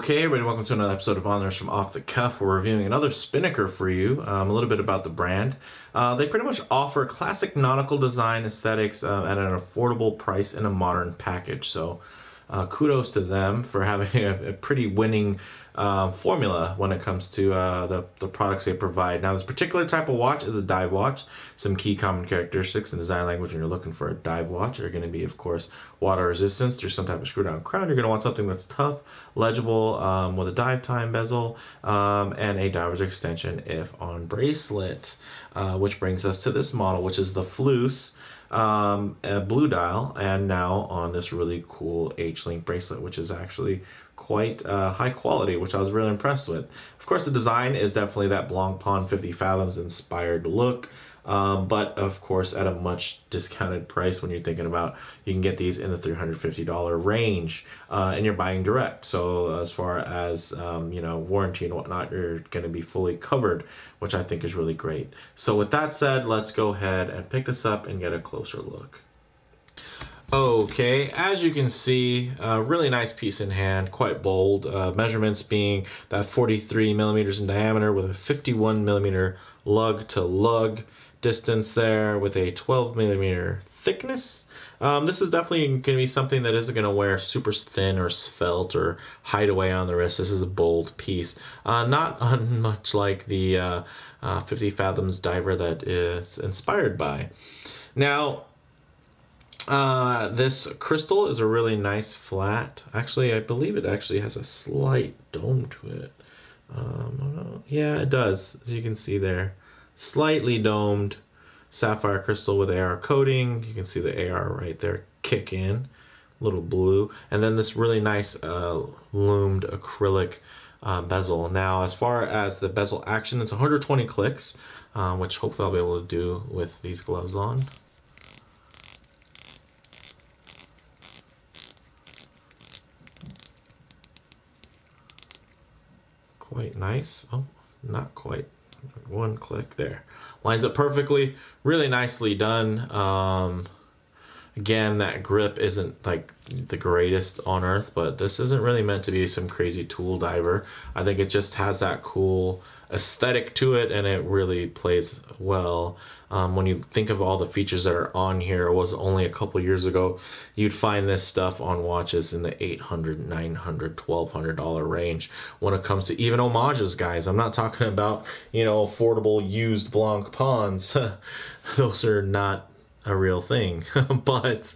Okay, everybody, welcome to another episode of Honors from Off the Cuff. We're reviewing another Spinnaker for you. A little bit about the brand. They pretty much offer classic nautical design aesthetics at an affordable price in a modern package. So kudos to them for having a pretty winning formula when it comes to the products they provide. Now, this particular type of watch is a dive watch. Some key common characteristics in design language when you're looking for a dive watch are going to be, of course, water resistance through some type of screw down crown. You're going to want something that's tough, legible, with a dive time bezel, and a diver's extension if on bracelet, which brings us to this model, which is the Fleuss a blue dial, and now on this really cool H-link bracelet, which is actually quite high quality, which I was really impressed with. Of course, the design is definitely that Blancpain 50 Fathoms inspired look, but of course at a much discounted price. When you're thinking about, you can get these in the $350 range, and you're buying direct. So as far as you know, warranty and whatnot, you're going to be fully covered, which I think is really great. So with that said, let's go ahead and pick this up and get a closer look. Okay, as you can see, a really nice piece in hand, quite bold. Measurements being that 43 millimeters in diameter with a 51 millimeter lug to lug distance there with a 12 millimeter thickness. This is definitely going to be something that isn't going to wear super thin or svelte or hide away on the wrist. This is a bold piece, not much like the 50 Fathoms diver that is inspired by. Now, this crystal is a really nice flat. Actually, I believe it actually has a slight dome to it. Yeah, it does, as you can see there. Slightly domed sapphire crystal with AR coating. You can see the AR right there kick in, little blue. And then this really nice loomed acrylic bezel. Now, as far as the bezel action, it's 120 clicks, which hopefully I'll be able to do with these gloves on. Quite nice. Oh, not quite. One click there. Lines up perfectly. Really nicely done. Again, that grip isn't like the greatest on earth, but this isn't really meant to be some crazy tool diver. I think it just has that cool aesthetic to it, and it really plays well. When you think of all the features that are on here, it was only a couple years ago, you'd find this stuff on watches in the $800, $900, $1,200 range. When it comes to even homages, guys, I'm not talking about, you know, affordable used Blancpains. Those are not a real thing. But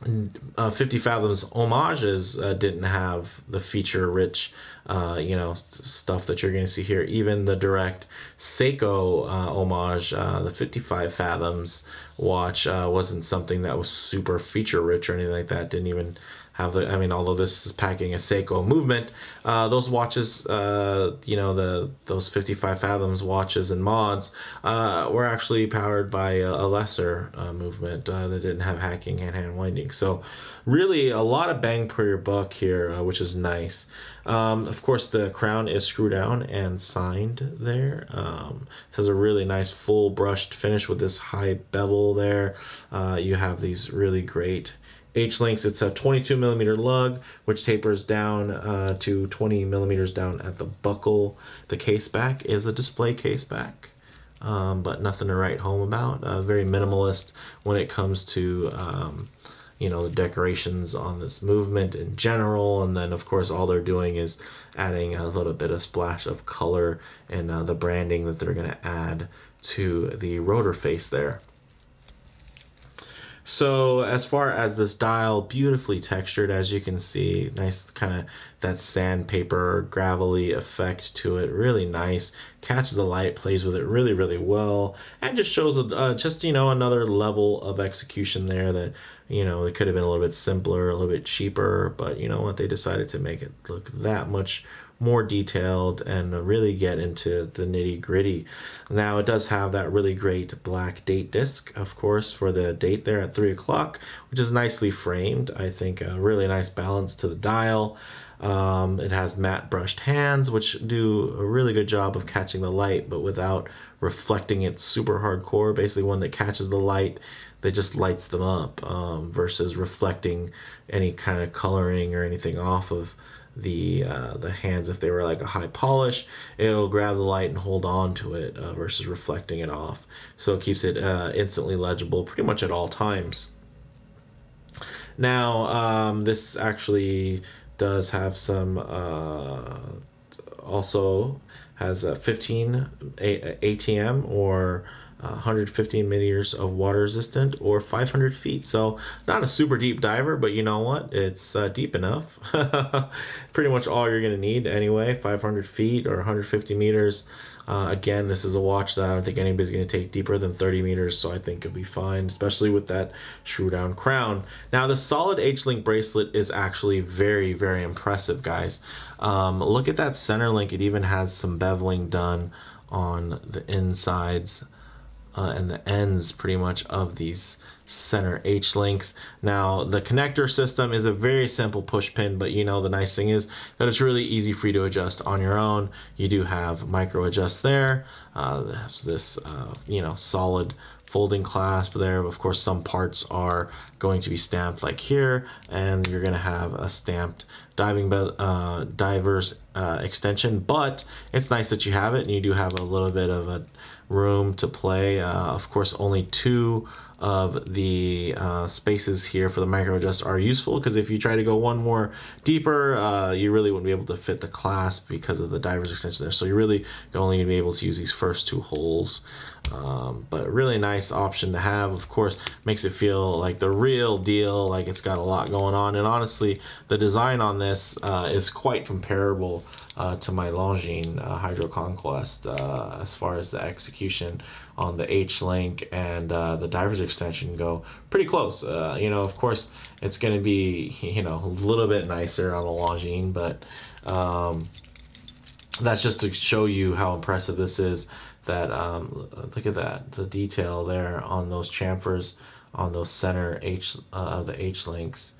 50 Fathoms homages didn't have the feature-rich, you know, stuff that you're going to see here. Even the direct Seiko homage, the 55 Fathoms watch, wasn't something that was super feature-rich or anything like that. Didn't even have the, I mean, although this is packing a Seiko movement, those watches, you know, those 55 Fathoms watches and mods were actually powered by a lesser movement that didn't have hacking and hand winding. So really a lot of bang per your buck here, which is nice. Of course, the crown is screw down and signed there. It has a really nice full brushed finish with this high bevel there. You have these really great H-links. It's a 22 millimeter lug, which tapers down to 20 millimeters down at the buckle. The case back is a display case back, but nothing to write home about. Very minimalist when it comes to you know, the decorations on this movement in general. And then of course all they're doing is adding a little bit of splash of color and the branding that they're going to add to the rotor face there. So as far as this dial, beautifully textured, as you can see, nice kind of that sandpaper gravelly effect to it. Really nice, catches the light, plays with it really, really well, and just shows just, you know, another level of execution there that, you know, it could have been a little bit simpler, a little bit cheaper, but you know what, they decided to make it look that much more detailed and really get into the nitty gritty. Now, it does have that really great black date disc, of course, for the date there at 3 o'clock, which is nicely framed. I think a really nice balance to the dial. It has matte brushed hands, which do a really good job of catching the light, but without reflecting it super hardcore, basically one that catches the light that just lights them up, versus reflecting any kind of coloring or anything off of the hands. If they were like a high polish, it'll grab the light and hold on to it, versus reflecting it off. So it keeps it instantly legible pretty much at all times. Now, this actually does have some, also has a 15 ATM, or 115 meters of water resistant, or 500 feet. So not a super deep diver, but you know what? It's deep enough. Pretty much all you're going to need anyway, 500 feet or 150 meters. Again, this is a watch that I don't think anybody's going to take deeper than 30 meters, so I think it'll be fine, especially with that shrew down crown. Now, the solid H-link bracelet is actually very, very impressive, guys. Look at that center link. It even has some beveling done on the insides and the ends pretty much of these center H links. Now, the connector system is a very simple push pin, but you know, the nice thing is that it's really easy for you to adjust on your own. You do have micro adjust there. There's this you know, solid folding clasp there. Of course, some parts are going to be stamped like here, and you're going to have a stamped diver's extension, but it's nice that you have it, and you do have a little bit of a room to play. Of course, only 2 of the spaces here for the micro adjust are useful, because if you try to go one more deeper, you really wouldn't be able to fit the clasp because of the diver's extension there. So you're really only be able to use these first 2 holes. But a really nice option to have. Of course, makes it feel like the real deal, like it's got a lot going on. And honestly, the design on this is quite comparable to my Longines Hydro Conquest, as far as the execution on the H-link and the diver's extension go. Pretty close. You know, of course, it's going to be, you know, a little bit nicer on the Longines, but that's just to show you how impressive this is. That look at that, the detail there on those chamfers, on those center the H links.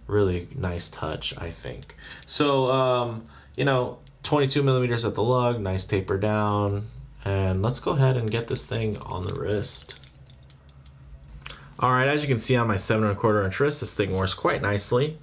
Really nice touch, I think. So you know, 22 millimeters at the lug, nice taper down, and let's go ahead and get this thing on the wrist. All right, as you can see on my 7 1/4 inch wrist, this thing wears quite nicely,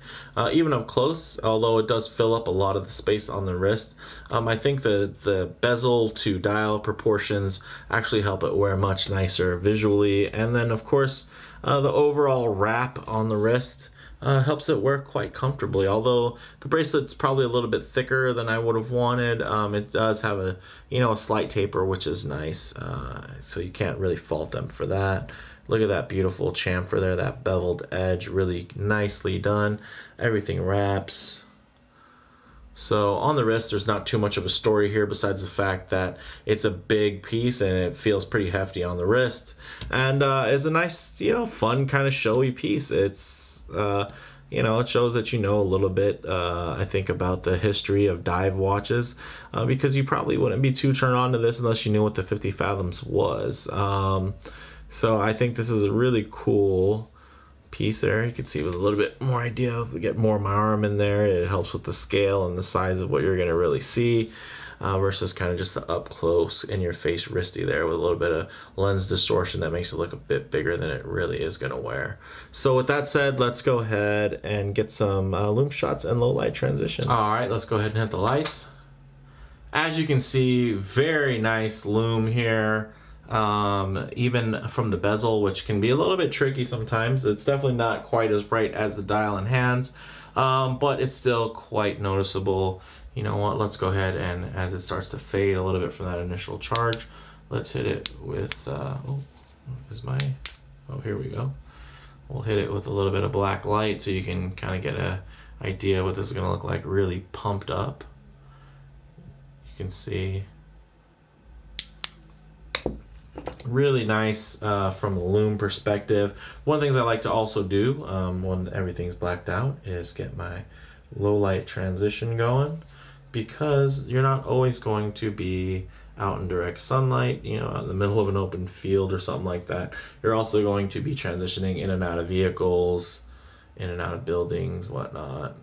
even up close, although it does fill up a lot of the space on the wrist. I think the bezel to dial proportions actually help it wear much nicer visually, and then of course the overall wrap on the wrist helps it wear quite comfortably. Although the bracelet's probably a little bit thicker than I would have wanted, it does have a, you know, a slight taper, which is nice, so you can't really fault them for that. Look at that beautiful chamfer there, that beveled edge, really nicely done. Everything wraps. So on the wrist, there's not too much of a story here besides the fact that it's a big piece and it feels pretty hefty on the wrist. And it's a nice, you know, fun kind of showy piece. It's, you know, it shows that you know a little bit, I think, about the history of dive watches, because you probably wouldn't be too turned on to this unless you knew what the 50 Fathoms was. So I think this is a really cool piece there. You can see with a little bit more idea, we get more of my arm in there. It helps with the scale and the size of what you're going to really see, versus kind of just the up close in your face wristy there with a little bit of lens distortion that makes it look a bit bigger than it really is going to wear. So with that said, let's go ahead and get some Lume Shots and low light transition. All right, let's go ahead and hit the lights. As you can see, very nice lume here. Even from the bezel, which can be a little bit tricky sometimes. It's definitely not quite as bright as the dial and hands, but it's still quite noticeable. You know what, let's go ahead and as it starts to fade a little bit from that initial charge, let's hit it with, here we go. We'll hit it with a little bit of black light so you can kind of get an idea what this is going to look like really pumped up. You can see really nice from the lume perspective. One of the things I like to also do when everything's blacked out is get my low light transition going, because you're not always going to be out in direct sunlight, you know, out in the middle of an open field or something like that. You're also going to be transitioning in and out of vehicles, in and out of buildings, whatnot.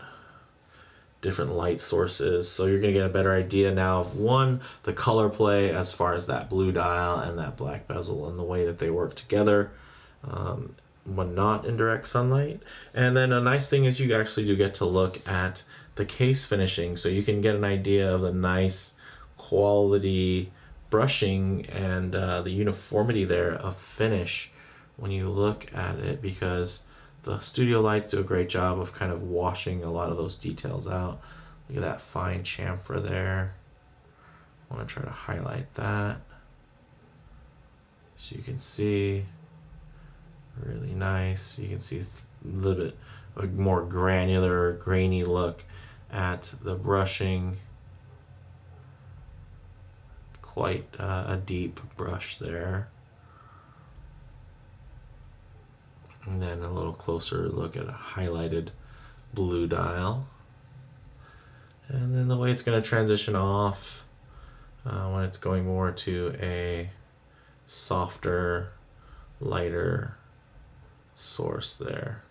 different light sources. So you're gonna get a better idea now of one, the color play as far as that blue dial and that black bezel and the way that they work together when not in direct sunlight. And then a nice thing is you actually do get to look at the case finishing, so you can get an idea of the nice quality brushing and the uniformity there of finish when you look at it, because the studio lights do a great job of kind of washing a lot of those details out. Look at that fine chamfer there. I want to try to highlight that so you can see, really nice. You can see a little bit of a more granular, grainy look at the brushing. Quite a deep brush there. And then a little closer look at a highlighted blue dial. And then the way it's going to transition off when it's going more to a softer, lighter source there.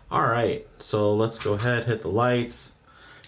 All right, so let's go ahead, hit the lights,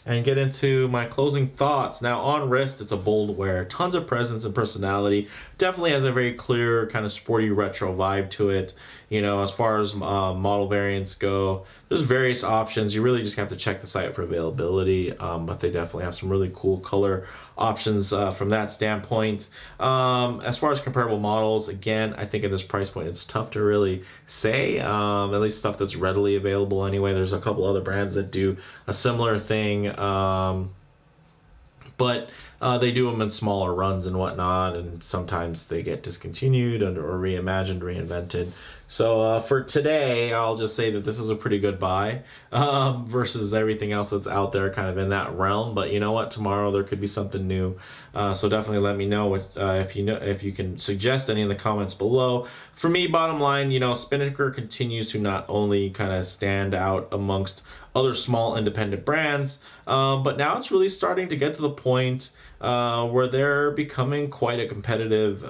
and get into my closing thoughts. Now on wrist, it's a bold wear, tons of presence and personality. Definitely has a very clear kind of sporty retro vibe to it. You know, as far as model variants go, there's various options. You really just have to check the site for availability, but they definitely have some really cool color options from that standpoint. As far as comparable models, again, I think at this price point, it's tough to really say, at least stuff that's readily available anyway. There's a couple other brands that do a similar thing, but they do them in smaller runs and whatnot, and sometimes they get discontinued or reimagined, reinvented. So for today, I'll just say that this is a pretty good buy versus everything else that's out there kind of in that realm. But you know what? Tomorrow there could be something new. So definitely let me know what, if you can suggest any in the comments below. For me, bottom line, you know, Spinnaker continues to not only kind of stand out amongst other small independent brands, but now it's really starting to get to the point where they're becoming quite a competitive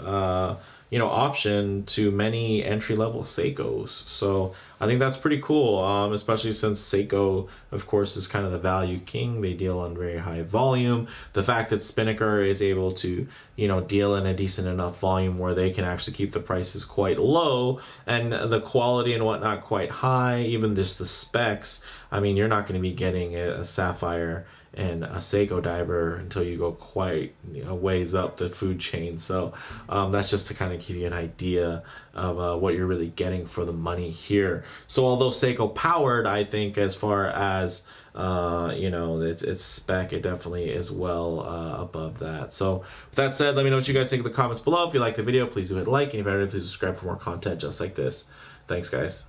you know, option to many entry-level Seikos. So I think that's pretty cool, especially since Seiko, of course, is kind of the value king. They deal on very high volume. The fact that Spinnaker is able to, you know, deal in a decent enough volume where they can actually keep the prices quite low and the quality and whatnot quite high, even just the specs. I mean, you're not going to be getting a Sapphire and a Seiko diver until you go quite, you know, ways up the food chain. So that's just to kind of give you an idea of what you're really getting for the money here. So although Seiko powered, I think as far as you know, its spec, it definitely is well above that. So with that said, let me know what you guys think in the comments below. If you like the video, please do hit like, and if you haven't, please subscribe for more content just like this. Thanks, guys.